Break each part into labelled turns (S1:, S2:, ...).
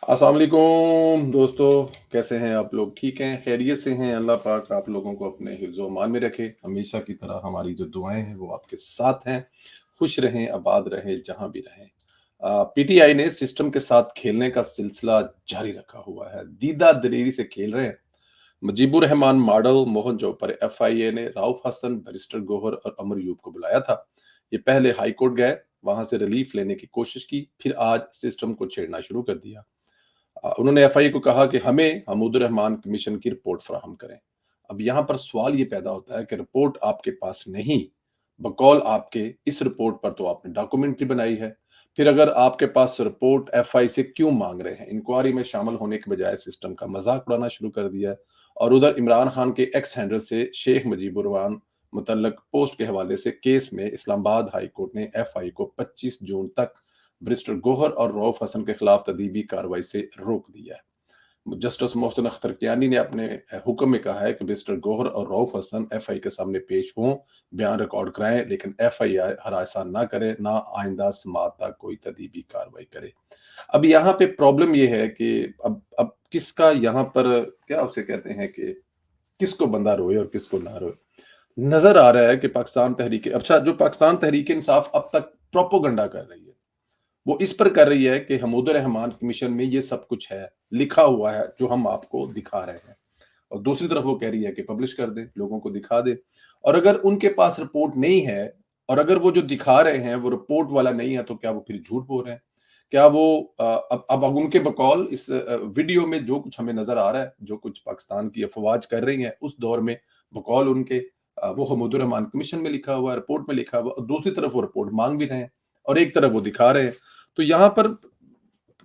S1: अस्सलाम वालेकुम दोस्तों, कैसे हैं आप लोग? ठीक हैं, खैरियत से हैं? अल्लाह पाक आप लोगों को अपने हिफ्ज़-ओ-अमान में रखे। हमेशा की तरह हमारी जो दुआएँ हैं वो आपके साथ हैं। खुश रहें, आबाद रहें, जहाँ भी रहें। पीटीआई ने सिस्टम के साथ खेलने का सिलसिला जारी रखा हुआ है। दीदा दलेरी से खेल रहे हैं। मुजीबुर रहमान मॉडल, मोहन जो पर एफआईए ने राउफ हसन, बैरिस्टर गौहर और अमर यूब को बुलाया था। ये पहले हाई कोर्ट गए, वहां से रिलीफ लेने की कोशिश की, फिर आज सिस्टम को छेड़ना शुरू कर दिया। उन्होंने एफआई को कहा कि हमें हमूदुर रहमान कमीशन की रिपोर्ट फराहम करें। अब यहाँ पर सवाल ये पैदा होता है कि रिपोर्ट आपके पास नहीं, बकौल आपके इस रिपोर्ट पर तो आपने डॉक्यूमेंट्री बनाई है। फिर अगर आपके पास रिपोर्ट एफआई से क्यों मांग रहे हैं? इंक्वायरी में शामिल होने के बजाय सिस्टम का मजाक उड़ाना शुरू कर दिया है। और उधर इमरान खान के एक्स हैंडल से शेख मुजीबुर रहमान मुतल्लक पोस्ट के हवाले से केस में इस्लामाबाद हाई कोर्ट ने एफआई को 25 जून तक बैरिस्टर गौहर और रऊफ हसन के खिलाफ तदीबी कार्रवाई से रोक दिया है। जस्टिस मोहसिन अख्तर कियानी ने अपने हुक्म में कहा है कि बैरिस्टर गौहर और रऊफ हसन एफआई के सामने पेश हों, बयान रिकॉर्ड कराएं, लेकिन एफआईआर हरासा ना करे, ना आइंदा समाअत तक कोई तदीबी कार्रवाई करे। अब यहाँ पे प्रॉब्लम ये है कि अब किसका यहाँ पर क्या उसे कहते हैं कि किसको बंदा रोए और किसको ना रोए। नजर आ रहा है कि पाकिस्तान तहरीक अच्छा जो पाकिस्तान तहरीक इंसाफ अब तक प्रोपोगंडा कर रही है, वो इस पर कर रही है कि हमूद रहमान कमीशन में ये सब कुछ है, लिखा हुआ है जो हम आपको दिखा रहे हैं। और दूसरी तरफ वो कह रही है कि पब्लिश कर दें, लोगों को दिखा दें। और अगर उनके पास रिपोर्ट नहीं है और अगर वो जो दिखा रहे हैं वो रिपोर्ट वाला नहीं है, तो क्या वो फिर झूठ बोल रहे हैं? क्या वो अब उनके बकौल इस वीडियो में जो कुछ हमें नज़र आ रहा है, जो कुछ पाकिस्तान की अफ़वाज कर रही हैं, उस दौर में बकौल उनके वो हमूदुर रहमान कमीशन में लिखा हुआ है, रिपोर्ट में लिखा हुआ है और दूसरी तरफ वो रिपोर्ट माँग भी रहे हैं और एक तरफ वो दिखा रहे हैं। तो यहाँ पर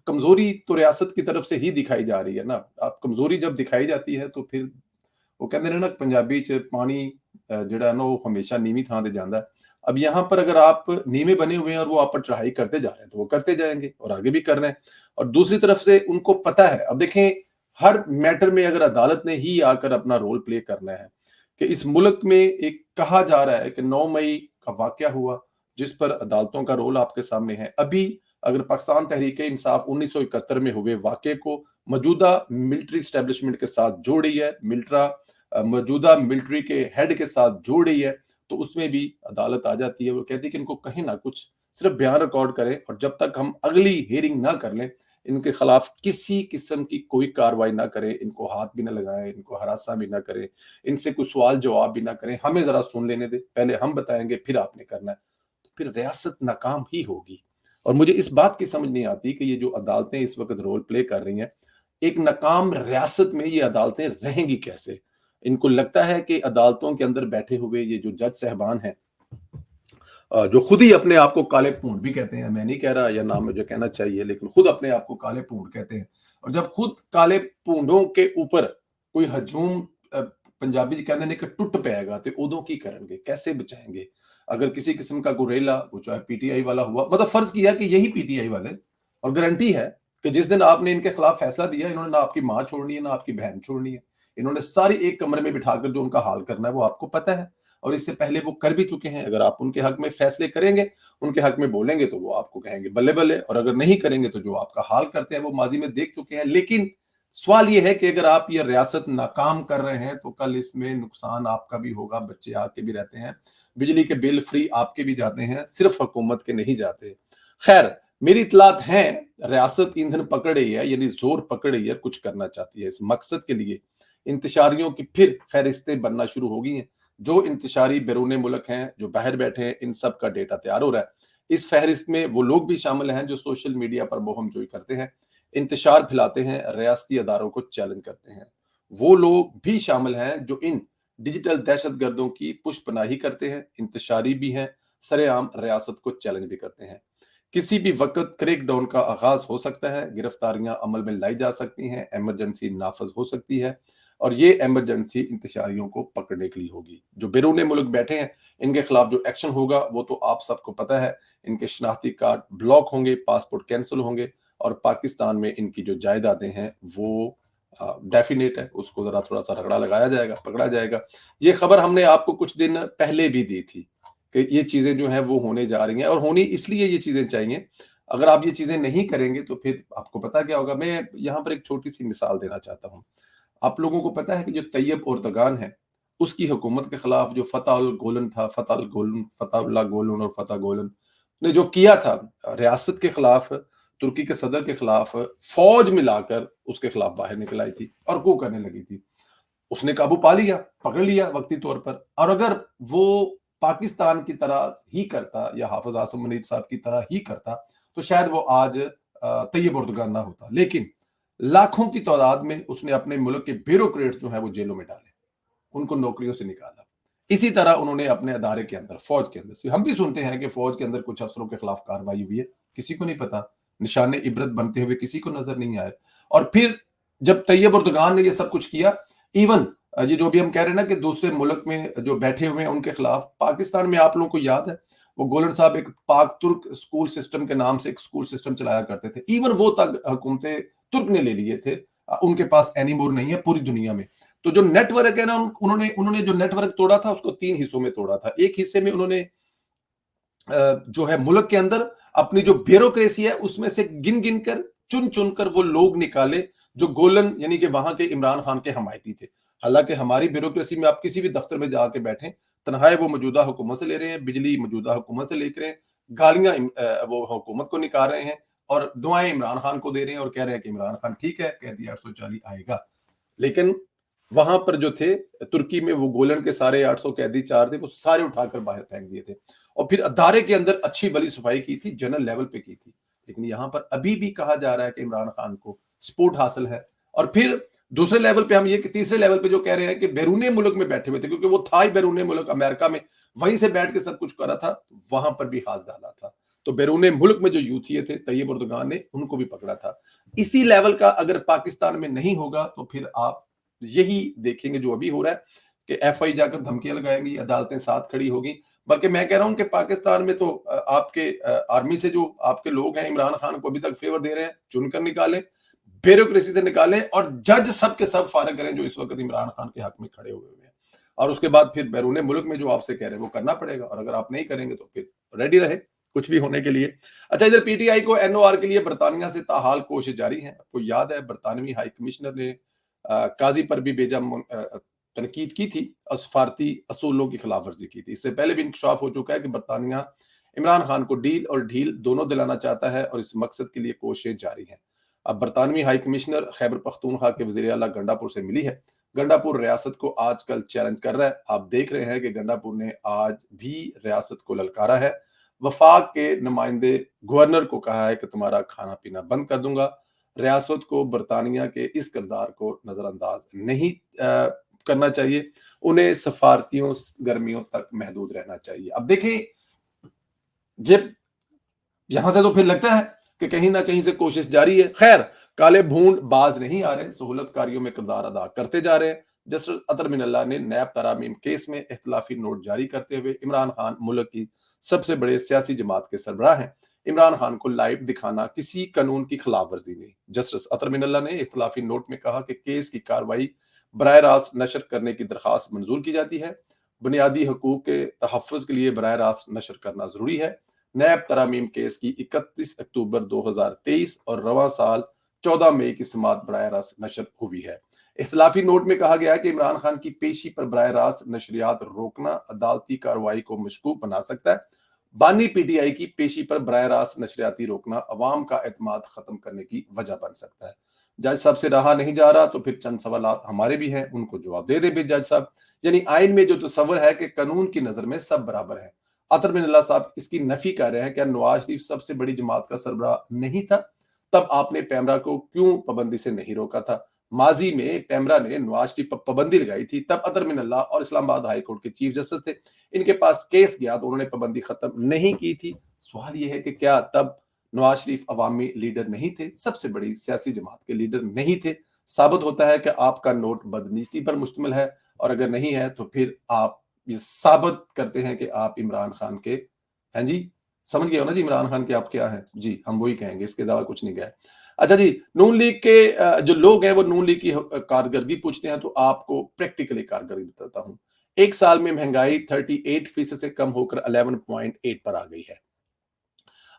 S1: कमज़ोरी तो रियासत की तरफ से ही दिखाई जा रही है ना। आप कमज़ोरी जब दिखाई जाती है तो फिर वो कहते हैं ना पंजाबी च पानी जिहड़ा है ना वो हमेशा नीवीं थां ते जांदा है। अब यहाँ पर अगर आप नीवे बने हुए हैं और वो आप पर चढ़ाई करते जा रहे हैं, तो वो करते जाएँगे और आगे भी कर रहे हैं। और दूसरी तरफ से उनको पता है, अब देखें हर मैटर में अगर अदालत ने ही आकर अपना रोल प्ले करना है, कि इस मुल्क में एक कहा जा रहा है कि 9 मई का वाक़या हुआ, जिस पर अदालतों का रोल आपके सामने है। अभी अगर पाकिस्तान तहरीक-ए-इंसाफ 1971 में हुए वाक़ये को मौजूदा मिलिट्री एस्टेब्लिशमेंट के साथ जोड़ रही है, मौजूदा मिलिट्री के हेड के साथ जोड़ रही है, तो उसमें भी अदालत आ जाती है। वो कहती है कि इनको कहीं ना कुछ सिर्फ बयान रिकॉर्ड करें और जब तक हम अगली हियरिंग ना कर लें, इनके खिलाफ किसी किस्म की कोई कार्रवाई ना करें, इनको हाथ भी ना लगाएं, इनको हरासा भी ना करें, इनसे कुछ सवाल जवाब भी ना करें, हमें जरा सुन लेने दें, पहले हम बताएंगे फिर आपने करना है। तो फिर रियासत नाकाम ही होगी। और मुझे इस बात की समझ नहीं आती कि ये जो अदालतें इस वक्त रोल प्ले कर रही हैं, एक नाकाम रियासत में ये अदालतें रहेंगी कैसे? इनको लगता है कि अदालतों के अंदर बैठे हुए ये जो जज साहबान हैं, जो खुद ही अपने आप को काले पूंछ भी कहते हैं, मैं नहीं कह रहा या नाम मुझे कहना चाहिए, लेकिन खुद अपने आप को काले पूंछ कहते हैं। और जब खुद काले पूंछों के ऊपर कोई हजूम पंजाबी च कहते हैं कि टुट पेगा तो उदों की करेंगे, कैसे बचाएंगे? अगर किसी किस्म का गुरेला, वो चाहे पीटीआई वाला हुआ, मतलब फर्ज किया कि यही पीटीआई वाले, और गारंटी है कि जिस दिन आपने इनके खिलाफ फैसला दिया, इन्होंने ना आपकी माँ छोड़नी है, ना आपकी बहन छोड़नी है। इन्होंने सारी एक कमरे में बिठाकर जो उनका हाल करना है वो आपको पता है। और इससे पहले वो कर भी चुके हैं। अगर आप उनके हक में फैसले करेंगे, उनके हक में बोलेंगे, तो वो आपको कहेंगे बल्ले बल्ले, और अगर नहीं करेंगे तो जो आपका हाल करते हैं वो माजी में देख चुके हैं। लेकिन सवाल ये है कि अगर आप ये रियासत नाकाम कर रहे हैं तो कल इसमें नुकसान आपका भी होगा, बच्चे आपके भी रहते हैं, बिजली के बिल फ्री आपके भी जाते हैं, सिर्फ हुकूमत के नहीं जाते। खैर, मेरी इतलात है रियासत ईंधन पकड़ रही है, यानी जोर पकड़ रही है, कुछ करना चाहती है। इस मकसद के लिए इंतशारियों की फिर फहरिस्तें बनना शुरू हो गई हैं। जो इंतशारी बैरून मुल्क हैं, जो बाहर बैठे हैं, इन सब का डेटा तैयार हो रहा है। इस फहरिस्त में वो लोग भी शामिल हैं जो सोशल मीडिया पर बोहमजोई करते हैं, इंतशार फैलाते हैं, रियासती अदारों को चैलेंज करते हैं। वो लोग भी शामिल हैं जो इन डिजिटल दहशतगर्दों की पुष्पनाही करते हैं, इंतशारी भी हैं, सरेआम रियासत को चैलेंज भी करते हैं। किसी भी वक्त क्रैकडाउन का आगाज हो सकता है, गिरफ्तारियां अमल में लाई जा सकती हैं, इमरजेंसी नाफज हो सकती है, और ये इमरजेंसी इंतशारियों को पकड़ने के लिए होगी। जो बैरून मुल्क बैठे हैं, इनके खिलाफ जो एक्शन होगा वो तो आप सबको पता है। इनके शनाख्ती कार्ड ब्लॉक होंगे, पासपोर्ट कैंसिल होंगे, और पाकिस्तान में इनकी जो जायदादें हैं वो डेफिनेट है, उसको जरा थोड़ा सा रगड़ा लगाया जाएगा, पकड़ा जाएगा। ये खबर हमने आपको कुछ दिन पहले भी दी थी कि ये चीजें जो हैं वो होने जा रही हैं, और होनी इसलिए ये चीजें चाहिए। अगर आप ये चीज़ें नहीं करेंगे तो फिर आपको पता क्या होगा। मैं यहाँ पर एक छोटी-सी मिसाल देना चाहता हूँ। आप लोगों को पता है कि जो तैयब एर्दोगान है, उसकी हुकूमत के खिलाफ जो फतहुल्लाह गुलन और फतह गुलन ने जो किया था रियासत के खिलाफ, तुर्की के सदर के खिलाफ फौज मिलाकर उसके खिलाफ बाहर निकल आई थी और कू करने लगी थी। उसने काबू पा लिया, पकड़ लिया वक़्ती तौर पर। और अगर वो पाकिस्तान की तरह ही करता या हाफ़िज़ आसिम मुनीर साहब की तरह ही करता, तो शायद वो आज तैयब एर्दोगान ना होता। लेकिन लाखों की तादाद में उसने अपने मुल्क के ब्यूरोक्रेट्स जो हैं वो जेलों में डाले, उनको नौकरियों से निकाला। इसी तरह उन्होंने अपने अदारे के अंदर, फ़ौज के अंदर से हम भी सुनते हैं कि फ़ौज के अंदर कुछ अफ़सरों के खिलाफ कार्रवाई हुई है, किसी को नहीं पता। निशाने इबरत बनते हुए किसी को नज़र नहीं आए। और फिर जब तैयब एर्दोगान ने ये सब कुछ किया, इवन ये जो भी हम कह रहे हैं ना कि दूसरे मुल्क में जो बैठे हुए हैं उनके खिलाफ, पाकिस्तान में आप लोगों को याद है, वो गोलन साहब एक पाक तुर्क स्कूल सिस्टम के नाम से एक स्कूल सिस्टम चलाया करते थे। इवन वो तक हुकूमतें तुर्क ने ले लिए थे। उनके पास एनीमोर नहीं है पूरी दुनिया में। तो जो नेटवर्क है ना, उन्होंने उन्होंने जो नेटवर्क तोड़ा था उसको 3 हिस्सों में तोड़ा था। एक हिस्से में उन्होंने जो है मुल्क के अंदर अपनी जो ब्यूरोक्रेसी है उसमें से गिन-गिन कर, चुन-चुन कर वो लोग निकाले जो गोलन यानी कि वहां के इमरान खान के हमायती थे। हालांकि हमारी ब्यूरोक्रेसी में आप किसी भी दफ्तर में जाके बैठें, तनख्वाहें वो मौजूदा हुकूमत से ले रहे हैं, बिजली मौजूदा हुकूमत से लेकर हैं, गालियां वो हुकूमत को निकाल रहे हैं और दुआएं इमरान खान को दे रहे हैं और कह रहे हैं कि इमरान खान ठीक है, कह दिया 840 आएगा। लेकिन वहां पर जो थे तुर्की में वो गोलन के सारे 800 कैदी 4 थे, वो सारे उठाकर बाहर फेंक दिए थे और फिर अदारे के अंदर अच्छी भली सफाई की थी, जनरल लेवल पे की थी। लेकिन यहाँ पर अभी भी कहा जा रहा है कि इमरान खान को सपोर्ट हासिल है। और फिर दूसरे लेवल पे हम ये कि तीसरे लेवल पे जो कह रहे हैं कि बैरूनी मुल्क में बैठे हुए थे, क्योंकि वो था ही बैरूनी मुल्क अमेरिका में, वहीं से बैठ के सब कुछ करा था, वहां पर भी हाथ डाला था। तो बैरूनी मुल्क में जो यूथिये थे, तैयब एर्दोगान ने उनको भी पकड़ा था। इसी लेवल का अगर पाकिस्तान में नहीं होगा तो फिर आप यही देखेंगे जो अभी हो रहा है कि एफआई जाकर धमकियां लगाएंगी, अदालतें साथ खड़ी होगी। बल्कि मैं कह रहा हूं कि पाकिस्तान में तो आपके आर्मी से जो आपके लोग हैं इमरान खान को अभी तक फेवर दे रहे हैं, चुनकर निकालें, ब्यूरोक्रेसी से निकालें और जज सब के सब फारिग करें जो इस वक्त इमरान खान के हक में खड़े हुए हैं। और उसके बाद फिर बैरून मुल्क में जो आपसे कह रहे हैं वो करना पड़ेगा और अगर आप नहीं करेंगे तो फिर रेडी रहे कुछ भी होने के लिए। अच्छा, इधर पीटीआई को एनओआर के लिए बरतानिया से ताहाल कोशिश जारी है। आपको याद है बरतानवी हाई कमिश्नर ने काजी पर भी तनकीद की थी और सफारती असूलों की खिलाफ वर्जी की थी। इससे पहले भी इंकशाफ हो चुका है कि बरतानिया इमरान खान को डील और ढील दोनों दिलाना चाहता है और इस मकसद के लिए कोशिशें जारी हैं। अब बरतानवी हाई कमिश्नर खैबर पख्तूनख्वा के वज़ीर आला गंडापुर से मिली है। गंडापुर रियासत को आजकल चैलेंज कर रहा है। आप देख रहे हैं कि गंडापुर ने आज भी रियासत को ललकारा है। वफाक के नुमाइंदे गवर्नर को कहा है कि तुम्हारा खाना पीना बंद कर दूंगा। रियासत को बरतानिया के इस किरदार को नजरअंदाज नहीं करना चाहिए। उन्हें सफारतियों गर्मियों तक महदूद रहना चाहिए। अब देखें, ये यहां से तो फिर लगता है कि कहीं ना कहीं से कोशिश जारी है। खैर, काले भूंड बाज नहीं आ रहे, सहूलतकारियों में किरदार अदा करते जा रहे हैं। जस्टिस अतर मिनल्ला ने नैब तरामीम केस में इख्तलाफी नोट जारी करते हुए इमरान खान मुल्क की सबसे बड़े सियासी जमात के सरबराह हैं। इमरान खान को लाइव दिखाना किसी कानून की खिलाफ वर्जी नहीं। जस्टिस अतर मिनल्ला ने इख्तलाफी नोट में कहा कि केस की कार्रवाई बराह रास्त नशर करने की दरखास्त मंजूर की जाती है। बुनियादी हकूक के तहफ़्फ़ुज़ के लिए बराह रास्त नशर करना जरूरी है। नैब तरामीम केस की 31 अक्टूबर 2023 और रवां साल 14 मई की समात बराह रास्त नशर हुई है। इख्तलाफी नोट में कहा गया है कि इमरान खान की पेशी पर बराह रास्त नशरियात रोकना अदालती कार्रवाई को मशकूक बना सकता है। बानी पीटीआई की पेशी पर बराह रास्त नशरियाती रोकना अवाम का एतमाद खत्म करने की वजह बन सकता है। जज साहब से रहा नहीं जा रहा तो फिर चंद सवालात हमारे भी हैं, उनको जवाब दे दे जज साहब। यानी आइन में जो तस्वर है कि कानून की नजर में सब बराबर है। अतर बिन अल्लाह साहब इसकी नफी कर रहे हैं। क्या नवाज शरीफ सबसे बड़ी जमात का सरबराह नहीं था? तब आपने पैमरा को क्यों पाबंदी से नहीं रोका था? माजी में पैमरा ने नवाज शरीफ पर पाबंदी लगाई थी, तब अतर बिन अल्लाह और इस्लामाबाद हाई कोर्ट के चीफ जस्टिस थे, इनके पास केस गया तो उन्होंने पाबंदी खत्म नहीं की थी। सवाल यह है कि क्या तब नवाज शरीफ अवामी लीडर नहीं थे, सबसे बड़ी सियासी जमात के लीडर नहीं थे? साबित होता है कि आपका नोट बदनीति पर मुश्तमिल है और अगर नहीं है तो फिर आप ये साबित करते हैं कि आप इमरान खान के हैं जी। समझ गए हो ना जी इमरान खान के आप क्या हैं? जी, हम वही कहेंगे, इसके अलावा कुछ नहीं कहा। अच्छा जी, नून लीग के जो लोग हैं वो नून लीग की कारकर्दगी पूछते हैं तो आपको प्रैक्टिकली कारकर्दगी बताता हूँ। 1 साल में महंगाई 38% से कम होकर 11.8 पर आ गई है।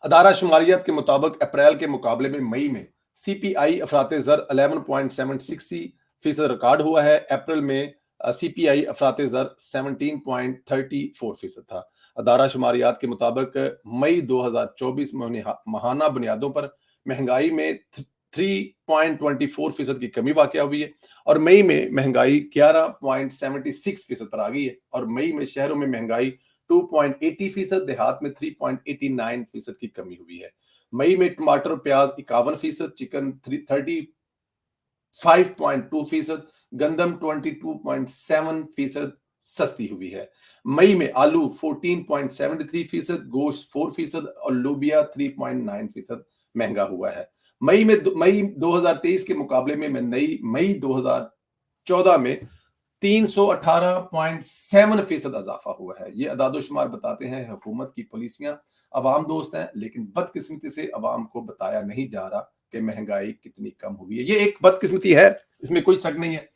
S1: अदारा शुमारियात के मुताबिक अप्रैल के मुकाबले में मई में सीपीआई अफराते ज़र 11.76% रिकॉर्ड हुआ है। अप्रैल में सीपीआई अफराते ज़र 17.34% था। अदारा शुमारियात के मुताबिक मई 2024 में माहाना बुनियादों पर महंगाई में 3.24% की कमी वाक़ हुई है और मई में महंगाई 11.76% पर आ गई है और मई में शहरों में महंगाई 2.80%, देहात में 3.89% की कमी हुई है। मई में टमाटर प्याज 51%, चिकन 35.2%, गंदम 22.7% सस्ती हुई है। मई में आलू 14.73%, गोश्त 4% और लोबिया 3.9% महंगा हुआ है। मई 2023 के मुकाबले में मई 2014 में 318.7% इजाफा हुआ है। ये अदाद-ओ-शुमार बताते हैं हुकूमत की पॉलिसियां अवाम दोस्त हैं, लेकिन बदकिस्मती से अवाम को बताया नहीं जा रहा कि महंगाई कितनी कम हुई है। ये एक बदकिस्मती है, इसमें कोई शक नहीं है।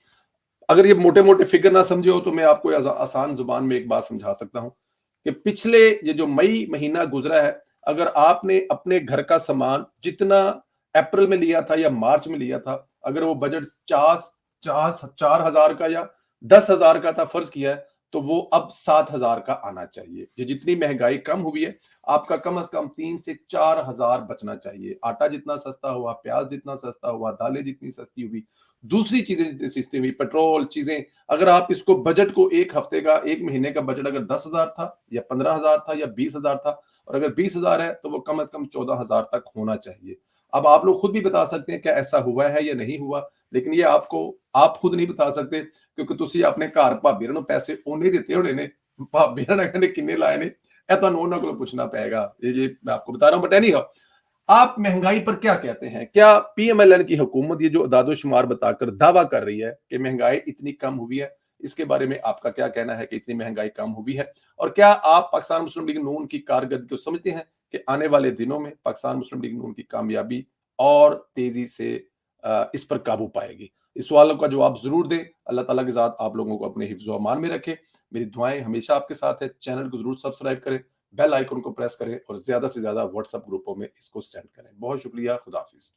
S1: अगर ये मोटे-मोटे फिगर ना समझे हो तो मैं आपको आसान जुबान में एक बात समझा सकता हूं कि पिछले ये जो मई महीना गुजरा है, अगर आपने अपने घर का सामान जितना अप्रैल में लिया था या मार्च में लिया था, अगर वो बजट 4,000 का या 10,000 का था, फर्ज किया है, तो वो अब 7,000 का आना चाहिए। ये जितनी महंगाई कम हुई है, आपका कम से कम 3 से 4,000 बचना चाहिए। आटा जितना सस्ता हुआ, प्याज जितना सस्ता हुआ, दालें जितनी सस्ती हुई, दूसरी चीजें जितनी सस्ती हुई, पेट्रोल चीजें, अगर आप इसको बजट को एक हफ्ते का, एक महीने का बजट अगर 10,000 था या 15,000 था या 20,000 था, और अगर 20,000 है तो वो कम से कम 14,000 तक होना चाहिए। अब आप लोग खुद भी बता सकते हैं क्या ऐसा हुआ है या नहीं हुआ, लेकिन ये आप खुद नहीं बता सकते क्योंकि ਤੁਸੀਂ ਆਪਣੇ ਘਰ ਭਾਬੀ ਨੂੰ ਪੈਸੇ ਉਹਨੇ ਦਿੱਤੇ ਹੋਣੇ ਨੇ, ਭਾਬੀ ਨੇ ਕਹਿੰਦੇ ਕਿੰਨੇ ਲਾਏ ਨੇ, ਇਹ ਤੁਹਾਨੂੰ ਉਹਨਾਂ ਕੋਲੋਂ ਪੁੱਛਣਾ पड़ेगा। ये मैं आपको बता रहा हूं, बट एनी आप महंगाई पर क्या कहते हैं? क्या पीएमएलएन की हुकूमत ये जो अदाद-ओ-शुमार बताकर दावा कर रही है कि महंगाई इतनी कम हुई है, इसके बारे में आपका क्या कहना है कि इतनी महंगाई कम हुई है? और क्या आप पाकिस्तान मुस्लिम लीग नून की कारकर्दगी को समझते हैं कि आने वाले दिनों में पाकिस्तान मुस्लिम लीग नून की कामयाबी और तेजी से इस पर काबू पाएगी? इस सवालों का जवाब जरूर दें। अल्लाह ताला की ज़ात आप लोगों को अपने हिफ्ज़ व अमान में रखे। मेरी दुआएं हमेशा आपके साथ है। चैनल को जरूर सब्सक्राइब करें, बेल आइकन को प्रेस करें और ज्यादा से ज्यादा व्हाट्सएप ग्रुपों में इसको सेंड करें। बहुत शुक्रिया। खुदा हाफिज।